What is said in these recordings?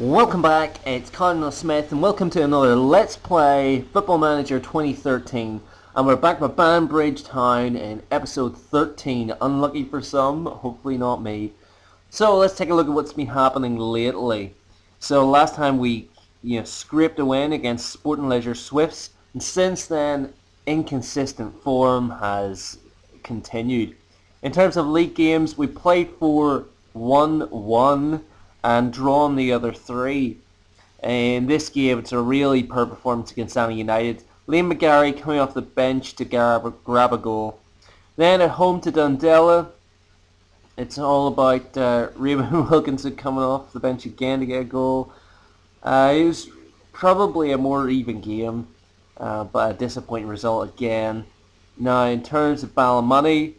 Welcome back, it's Cardinal Smith and welcome to another Let's Play Football Manager 2013, and we're back with Banbridge Town in episode 13. Unlucky for some, hopefully not me. So let's take a look at what's been happening lately. So last time we scraped a win against Sporting Leisure Swifts, and since then inconsistent form has continued. In terms of league games, we played for 1-1 and drawn the other three. In this game, it's a really poor performance against Anna United. Liam McGarry coming off the bench to grab a goal. Then at home to Dundela, it's all about Raymond Wilkinson coming off the bench again to get a goal. It was probably a more even game, but a disappointing result again. Now, in terms of Ballymoney,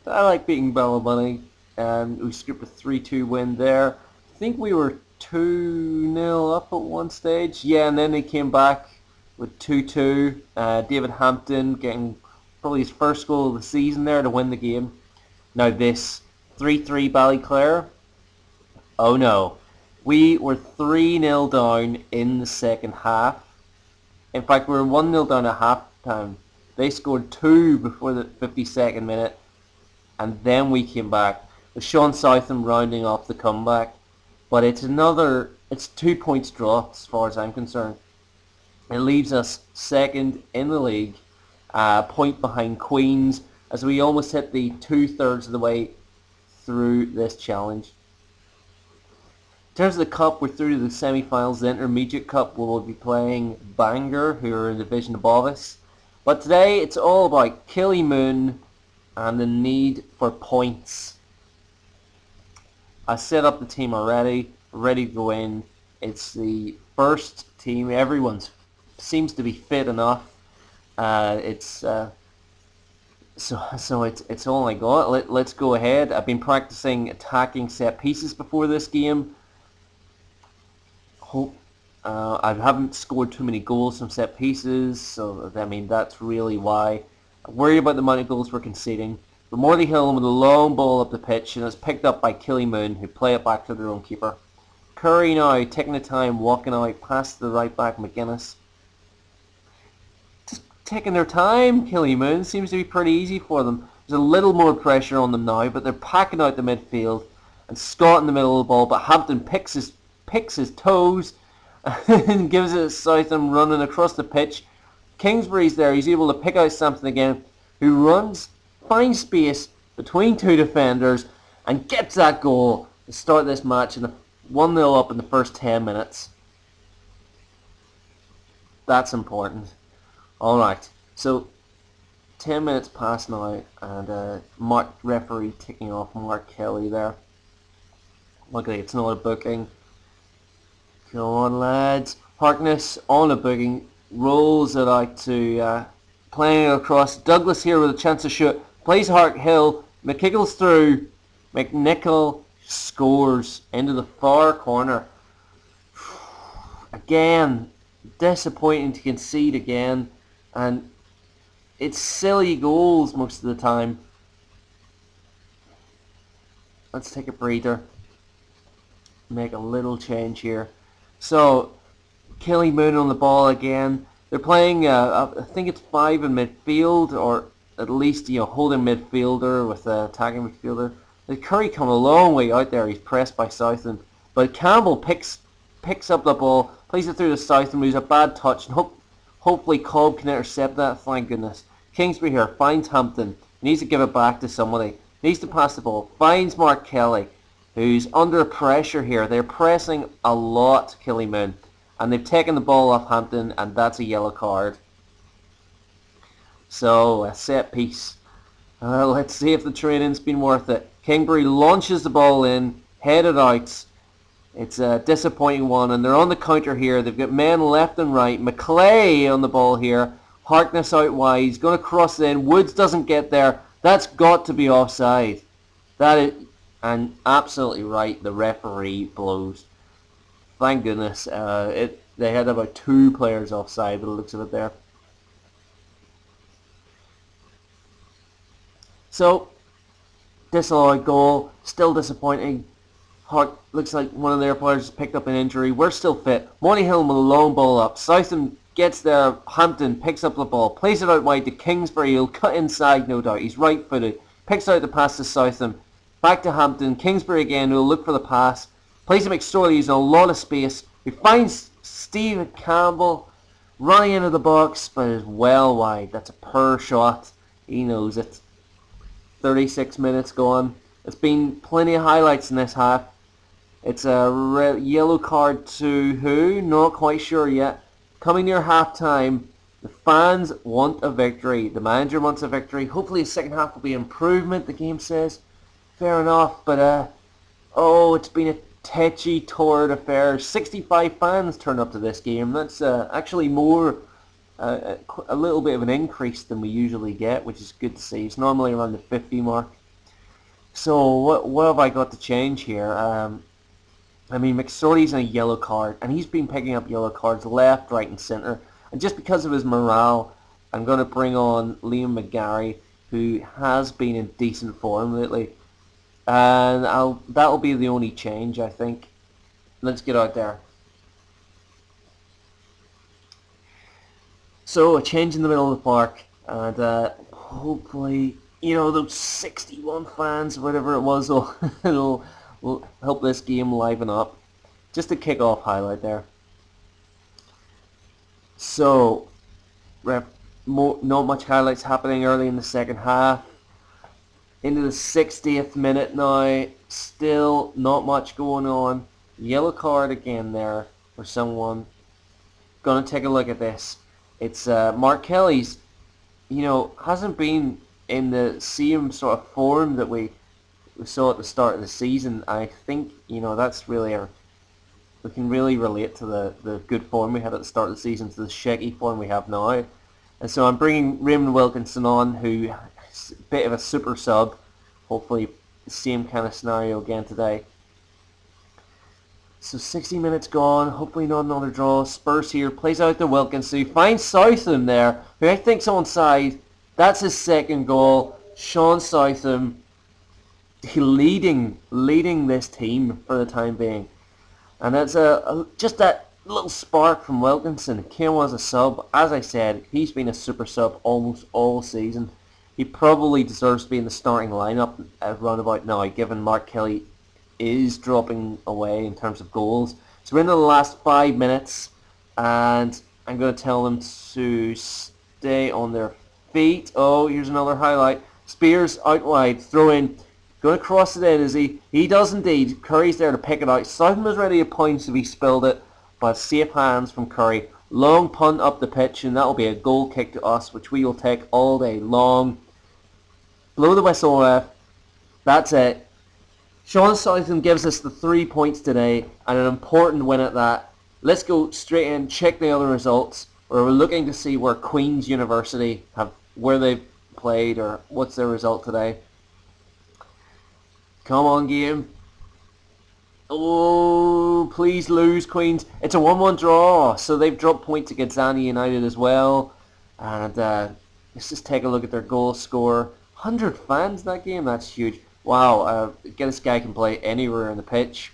I like beating Ballymoney, and we scooped a 3-2 win there. I think we were 2-0 up at one stage. Yeah, and then they came back with 2-2. David Hampton getting probably his first goal of the season there to win the game. Now this 3-3 Ballyclare. Oh no. We were 3-0 down in the second half. In fact, we were 1-0 down at half time. They scored 2 before the 52nd minute. And then we came back with Sean Southam rounding off the comeback. But it's 2 points dropped as far as I'm concerned. It leaves us second in the league, a point behind Queens, as we almost hit the 2/3 of the way through this challenge. In terms of the cup, we're through to the semi-finals. The Intermediate Cup, we'll be playing Bangor, who are in the division above us. But today, it's all about Killymoon and the need for points. I set up the team already, ready to go in. It's the first team. Everyone seems to be fit enough. It's all I got. Let's go ahead. I've been practicing attacking set pieces before this game. I haven't scored too many goals from set pieces, so I mean that's really why. I'm worried about the amount of goals we're conceding. But Morley Hill with a long ball up the pitch, and it's picked up by Killymoon, who play it back to their own keeper. Curry now taking the time, walking out past the right back McGuinness. Just taking their time, Killymoon. Seems to be pretty easy for them. There's a little more pressure on them now, but they're packing out the midfield. And Scott in the middle of the ball, but Hampton picks his toes and gives it to Southam running across the pitch. Kingsbury's there. He's able to pick out something again, who runs, finds space between two defenders and gets that goal to start this match, and 1-0 up in the first 10 minutes. That's important. Alright, so 10 minutes past now, and Mark referee ticking off Mark Kelly there. Luckily it's not a booking. Come on lads. Harkness on a booking, rolls it out to playing it across. Douglas here with a chance to shoot. Plays Hart Hill. McKiggle's through. McNichol scores into the far corner. Again, disappointing to concede again. And it's silly goals most of the time. Let's take a breather. Make a little change here. So, Killymoon on the ball again. They're playing, I think it's 5 in midfield, or at least, holding midfielder with an attacking midfielder. The Curry come a long way out there. He's pressed by Southam. But Campbell picks up the ball, plays it through to Southam, who's a bad touch, and hopefully Cobb can intercept that, thank goodness. Kingsbury here finds Hampton. He needs to give it back to somebody. He needs to pass the ball. Finds Mark Kelly, who's under pressure here. They're pressing a lot, Killymoon. And they've taken the ball off Hampton, and that's a yellow card. So, a set piece. Let's see if the training's been worth it. Kingsbury launches the ball in, headed out. It's a disappointing one, and they're on the counter here. They've got men left and right. McClay on the ball here. Harkness out wide. He's going to cross it in. Woods doesn't get there. That's got to be offside. That is, and absolutely right, the referee blows. Thank goodness. They had about 2 players offside, but it looks of it there. So, disallowed goal, still disappointing. Hart looks like one of their players has picked up an injury. We're still fit. Monaghan with a long ball up. Southam gets there. Hampton picks up the ball, plays it out wide to Kingsbury. He'll cut inside, no doubt. He's right-footed. Picks out the pass to Southam. Back to Hampton. Kingsbury again, who'll look for the pass. Plays to McSorley, who's in a lot of space. He finds Stephen Campbell running into the box, but is well wide. That's a poor shot. He knows it. 36 minutes gone. There's been plenty of highlights in this half. It's a yellow card to who? Not quite sure yet. Coming near half-time, the fans want a victory. The manager wants a victory. Hopefully the second half will be improvement, the game says. Fair enough, but it's been a tetchy, torrid affair. 65 fans turned up to this game. That's actually more, a little bit of an increase than we usually get, which is good to see. It's normally around the 50 mark. So what have I got to change here? I mean, McSorley's in a yellow card, and he's been picking up yellow cards left, right, and centre. And just because of his morale, I'm going to bring on Liam McGarry, who has been in decent form lately. And that'll be the only change, I think. Let's get out there. So, a change in the middle of the park, and hopefully, those 61 fans, whatever it was, will help this game liven up. Just a kick-off highlight there. So, not much highlights happening early in the second half. Into the 60th minute now, still not much going on. Yellow card again there for someone. Gonna take a look at this. It's Mark Kelly's, hasn't been in the same sort of form that we saw at the start of the season. I think, that's really we can really relate to the good form we had at the start of the season to the shaky form we have now. And so I'm bringing Raymond Wilkinson on, who is a bit of a super sub. Hopefully the same kind of scenario again today. So 60 minutes gone, hopefully not another draw. Spurs here, plays out to Wilkinson, who finds Southam there, who I think's onside. That's his second goal. Sean Southam leading this team for the time being. And that's just that little spark from Wilkinson. Came as a sub. As I said, he's been a super sub almost all season. He probably deserves to be in the starting lineup at roundabout now, given Mark Kelly is dropping away in terms of goals. So we're into the last 5 minutes, and I'm going to tell them to stay on their feet. Oh, here's another highlight. Spears out wide, throw in. Going to cross it in, is he? He does indeed. Curry's there to pick it out. Southam was ready to points if he spilled it, but safe hands from Curry. Long punt up the pitch, and that'll be a goal kick to us, which we will take all day long. Blow the whistle, ref. That's it. Sean Southam gives us the 3 points today, and an important win at that. Let's go straight in, check the other results. We're looking to see where Queen's University where they've played, or what's their result today. Come on, game. Oh, please lose, Queens. It's a 1-1 draw, so they've dropped points against Annie United as well. And let's just take a look at their goal score. 100 fans in that game, that's huge. Wow, this guy can play anywhere on the pitch.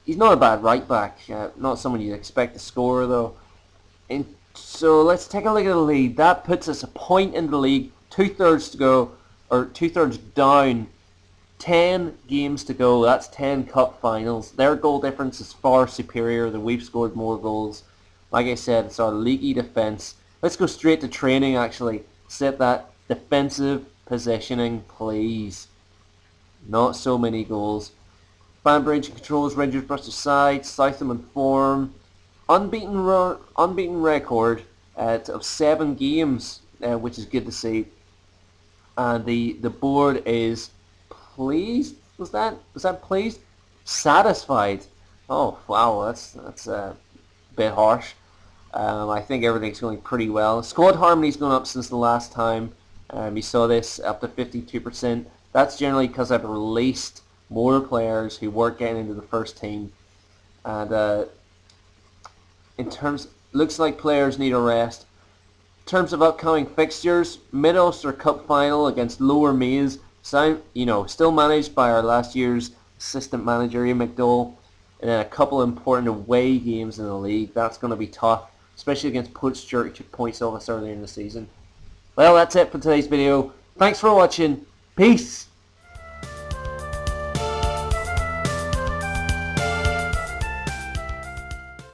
He's not a bad right back, not someone you'd expect to score though. So let's take a look at the lead. That puts us a point in the league, 2/3 to go, or 2/3 down. 10 games to go, that's 10 cup finals. Their goal difference is far superior, that we've scored more goals. Like I said, it's our leaky defence. Let's go straight to training actually. Set that defensive positioning, please. Not so many goals. Banbridge controls Rangers Bristol side. Southam in form. Unbeaten record of 7 games, which is good to see. And the board is pleased. Was that pleased? Satisfied. Oh wow, that's a bit harsh. I think everything's going pretty well. Squad harmony's gone up since the last time. You saw this up to 52%. That's generally because I've released more players who weren't getting into the first team. And looks like players need a rest. In terms of upcoming fixtures, Mid-Ulster Cup final against Lower Maze, So, still managed by our last year's assistant manager, Ian McDowell, and then a couple of important away games in the league. That's going to be tough, especially against Portstewart, who took points off us earlier in the season. Well, that's it for today's video. Thanks for watching. Peace!